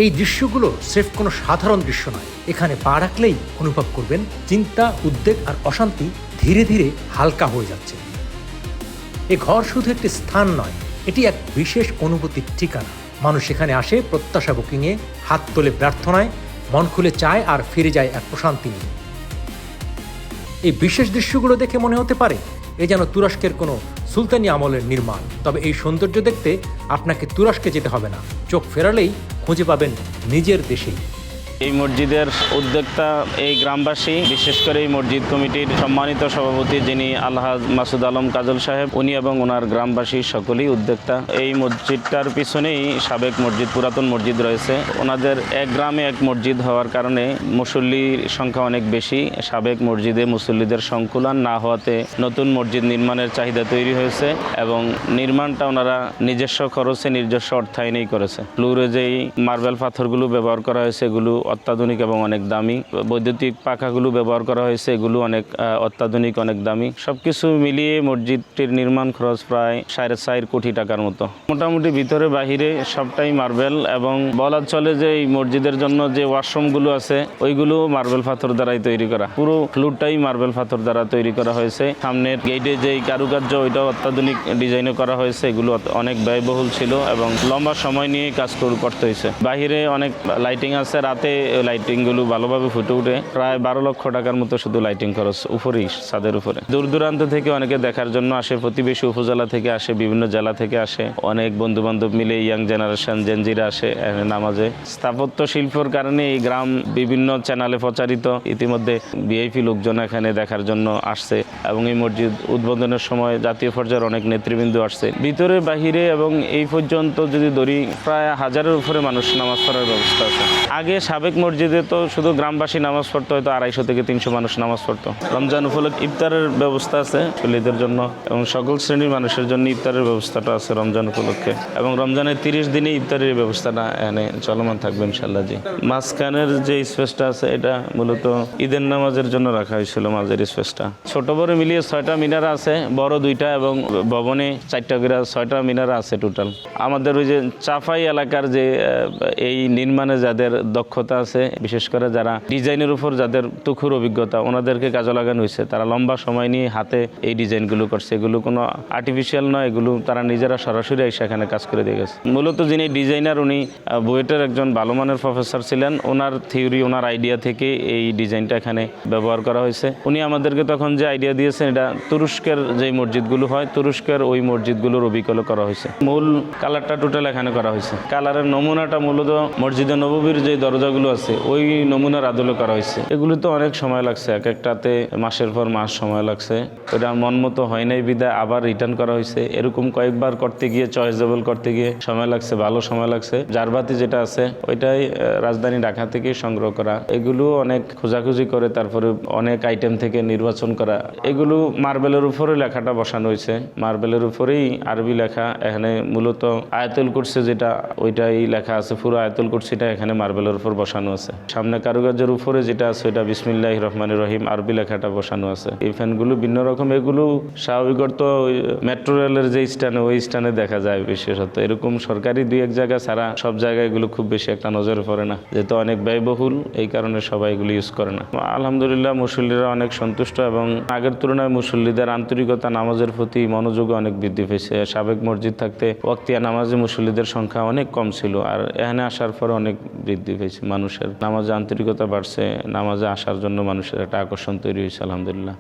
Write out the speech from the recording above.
এই দৃশ্যগুলো স্রেফ কোনো সাধারণ দৃশ্য নয়। এখানে পা রাখলেই অনুভব করবেন চিন্তা, উদ্বেগ আর অশান্তি ধীরে ধীরে হালকা হয়ে যাচ্ছে। এ ঘর শুধু একটি স্থান নয়, এটি এক বিশেষ অনুভূতির ঠিকানা। মানুষ এখানে আসে প্রত্যাশা বুকিংয়ে, হাত তোলে প্রার্থনায়, মন খুলে চায় আর ফিরে যায় এক প্রশান্তি নিয়ে। এই বিশেষ দৃশ্যগুলো দেখে মনে হতে পারে এ যেন তুরস্কের কোনো সুলতানি আমলের নির্মাণ। তবে এই সৌন্দর্য দেখতে আপনাকে তুরস্কে যেতে হবে না, চোখ ফেরালেই খুঁজে পাবেন নিজের দেশেই। এই মসজিদের উদ্যোক্তা এই গ্রামবাসী, বিশেষ করে এই মসজিদ কমিটির সম্মানিত সভাপতি যিনি আলহাজ মাসুদ আলম কাজল সাহেব, উনি এবং ওনার গ্রামবাসী সকলেই উদ্যোক্তা। এই মসজিদটার পিছনেই সাবেক মসজিদ, পুরাতন মসজিদ রয়েছে। ওনাদের এক গ্রামে এক মসজিদ হওয়ার কারণে মুসল্লির সংখ্যা অনেক বেশি। সাবেক মসজিদে মুসল্লিদের সংকুলান না হওয়াতে নতুন মসজিদ নির্মাণের চাহিদা তৈরি হয়েছে এবং নির্মাণটা ওনারা নিজস্ব খরচে, নিজস্ব অর্থায়নেই করেছে। ফ্লোরে যেই মার্বেল পাথরগুলো ব্যবহার করা হয়েছে এগুলো অত্যাধুনিক এবং অনেক দামি। বৈদ্যুতিক পাখাগুলো ব্যবহার করা হয়েছে, এগুলো অনেক অত্যাধুনিক, অনেক দামি। সবকিছু মিলিয়ে মসজিদটির নির্মাণ খরচ প্রায় 4.5 কোটি টাকার মতো। মোটামুটি ভিতরে বাহিরে সবটাই মার্বেল এবং বলা চলে যে এই মসজিদের জন্য যে ওয়াশরুমগুলো আছে ওইগুলো মার্বেল পাথর দ্বারাই তৈরি করা। পুরো ফ্লোরটাই মার্বেল পাথর দ্বারা তৈরি করা হয়েছে। সামনের গেটে যে কারুকার্য ওইটাও অত্যাধুনিক ডিজাইনে করা হয়েছে। এগুলো অনেক ব্যয়বহুল ছিল এবং লম্বা সময় নিয়ে কাজ করতে হয়েছে। বাহিরে অনেক লাইটিং আছে, রাতে লাইটিংগুলো ভালোভাবে ফুটে উঠে। প্রায় 12 লক্ষ টাকার মতো শুধু লাইটিং খরচ, উপরেই ছাদের উপরে। দূর দূরান্ত থেকে অনেকে দেখার জন্য আসে, প্রতিবেশী উপজেলা থেকে আসে, বিভিন্ন জেলা থেকে আসে, অনেক বন্ধু বান্ধব মিলে ইয়াং জেনারেশন জেনজিরা আসে নামাজে। স্থাপত্য শিল্পের কারণে এই গ্রাম বিভিন্ন চ্যানেলে প্রচারিত। ইতিমধ্যে ভিআইপি লোকজন এখানে দেখার জন্য আসছে এবং এই মসজিদ উদ্বোধনের সময় জাতীয় পর্যায়ের অনেক নেতৃবৃন্দ আসছে। ভিতরে বাহিরে এবং এই পর্যন্ত যদি ধরি প্রায় 1000-এর উপরে মানুষ নামাজ পড়ার ব্যবস্থা আছে। আগে সাবেক মসজিদে তো শুধু গ্রামবাসী নামাজ পড়তো, হয়তো 250 থেকে 300 মানুষ নামাজ পড়তো। রমজান উপলক্ষে ইফতারের ব্যবস্থা আছে ছেলেদের জন্য এবং সকল শ্রেণীর মানুষের জন্য ইফতারের ব্যবস্থাটা আছে রমজান উপলক্ষে। এবং রমজানের 30 দিনে ইফতারের ব্যবস্থাটা এখানে চলমান থাকবে ইনশাল্লাহ। জি, মাঝখানের যে স্পেসটা আছে এটা মূলত ঈদের নামাজের জন্য রাখা হয়েছিল। মাঝের স্পেসটা ছোট বড় মিলিয়ে 6টা মিনার আছে, বড় 2টা এবং ভবনে 4টা করে 6টা মিনার আছে টোটাল। আমাদের ওই যে চাফাই এলাকার যে এই নির্মাণে যাদের দক্ষতা আছে, বিশেষ করে যারা ডিজাইনের উপর যাদের তুখুর অভিজ্ঞতা, ওনাদেরকে কাজে লাগানো হয়েছে। তারা লম্বা সময় নিয়ে হাতে এই ডিজাইনগুলো করছে। এগুলো কোনো আর্টিফিশিয়াল নয়, এগুলো তারা নিজেরা সরাসরি সেখানে কাজ করে দিয়ে গেছে। মূলত যিনি ডিজাইনার উনি বুয়েটের একজন ভালো মানের প্রফেসর ছিলেন। ওনার থিওরি, ওনার আইডিয়া থেকে এই ডিজাইনটা এখানে ব্যবহার করা হয়েছে। উনি আমাদেরকে তখন যে আইডিয়া দিয়েছেন এটা তুরস্কের যে মসজিদগুলো হয়, তুরস্কের ওই মসজিদগুলোর অবিকল করা হয়েছে। মূল কালারটা টোটাল এখানে করা হয়েছে। কালারের নমুনাটা মূলত মসজিদে নববীর যে দরজাগুলো আছে ওই নমুনার আদলে করা হয়েছে। এগুলো তো অনেক সময় লাগছে, এক একটাতে মাসের পর মাস সময় লাগছে। ওটা মন মতো হয় নাই বিদায় আবার রিটার্ন করা হয়েছে। এরকম কয়েকবার করতে গিয়ে, চয়েসেবল করতে গিয়ে সময় লাগছে, ভালো সময় লাগছে। জারবাতি যেটা আছে ওইটাই রাজধানী ঢাকা থেকে সংগ্রহ করা। এগুলো অনেক খোঁজাখুঁজি করে তারপরে অনেক আইটেম থেকে নির্বাচন করা। এগুলো মার্বেলের উপরে লেখাটা বসানো হয়েছে। মার্বেলের উপরেই আরবি লেখা। এখানে মূলত আয়াতুল কুরসি যেটা ওইটাই লেখা আছে। পুরো আয়াতুল কুরসিটা এখানে মার্বেলের উপর বসানো আছে। সামনে কারুকার্যের উপরে যেটা আছে ওইটা বিসমিল্লাহির রহমানির রহিম আরবি লেখাটা বসানো আছে। এই ফ্যানগুলো ভিন্ন রকম। এগুলো স্বাভাবিকত মেট্রো রেলের যে স্ট্যান্ড ওই স্ট্যান্ডে দেখা যায় বিশেষত। এরকম সরকারি 2-1 জায়গা ছাড়া সব জায়গায় এগুলো খুব বেশি একটা নজরে পড়ে না, যেহেতু অনেক ব্যয়বহুল, এই কারণে সবাই এগুলো ইউজ করে না। আলহামদুলিল্লাহ মুসল্লিরা অনেক সন্তুষ্ট এবং আগের তুলনায় মুসল্লিদের আন্তরিকতা, নামাজের প্রতি মনোযোগ অনেক বৃদ্ধি পেয়েছে। সাবেক মসজিদ থাকতে ওয়াক্তিয়া নামাজে মুসল্লিদের সংখ্যা অনেক কম ছিল, আর এখানে আসার পরে অনেক বৃদ্ধি পেয়েছে। মানুষের নামাজে আন্তরিকতা বাড়ছে, নামাজে আসার জন্য মানুষের একটা আকর্ষণ তৈরি হয়েছে আলহামদুলিল্লাহ।